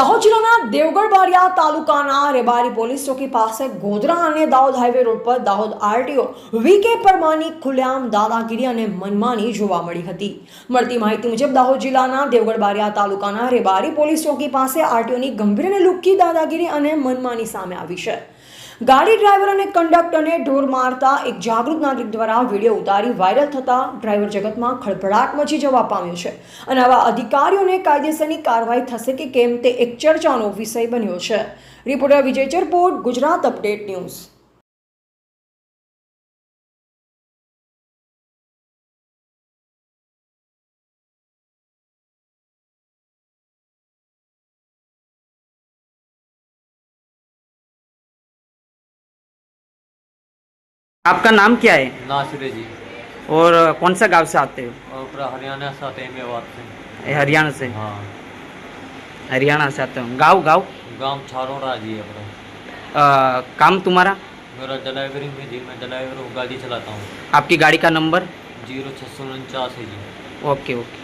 દાહોદ જિલ્લાના દેવગઢ બારિયા તાલુકાના રેબારી પોલીસ ચોકી પાસે ગોધરા અને દાહોદ હાઈવે રોડ પર દાહોદ આરટીઓ વીકે પરમારની ખુલ્લેઆમ દાદાગીરી અને મનમાની જોવા મળી હતી। મળતી માહિતી મુજબ દાહોદ જિલ્લાના દેવગઢ બારિયા તાલુકાના રેબારી પોલીસ ચોકી પાસે આરટીઓની ગંભીર અને લુક્કી દાદાગીરી અને મનમાની સામે આવી છે। ગાડી ડ્રાઈવર અને કંડક્ટરને ઢોર મારતા એક જાગૃત નાગરિક દ્વારા વિડીયો ઉતારી વાયરલ થતા ડ્રાઈવર જગતમાં ખળભળાટ મચી જવા પામ્યો છે અને આવા અધિકારીઓને કાયદેસરની કાર્યવાહી થશે કે કેમ તે એક ચર્ચાનો વિષય બન્યો છે। રિપોર્ટર વિજય ચરપોટ, ગુજરાત અપડેટ ન્યૂઝ। आपका नाम क्या है नासिर जी। और कौन सा गांव से आते हो? और पूरा हरियाणा से आते हैं मेवात से। ये हरियाणा से? हाँ, हरियाणा से आते हो। गांव गांव गांव छारोड़ा जी है अपना। काम तुम्हारा? मेरा ड्राइवरिंग में जी, मैं ड्राइवर हूँ, गाड़ी चलाता हूँ। आपकी गाड़ी का नंबर? 0649 है जी। Okay okay.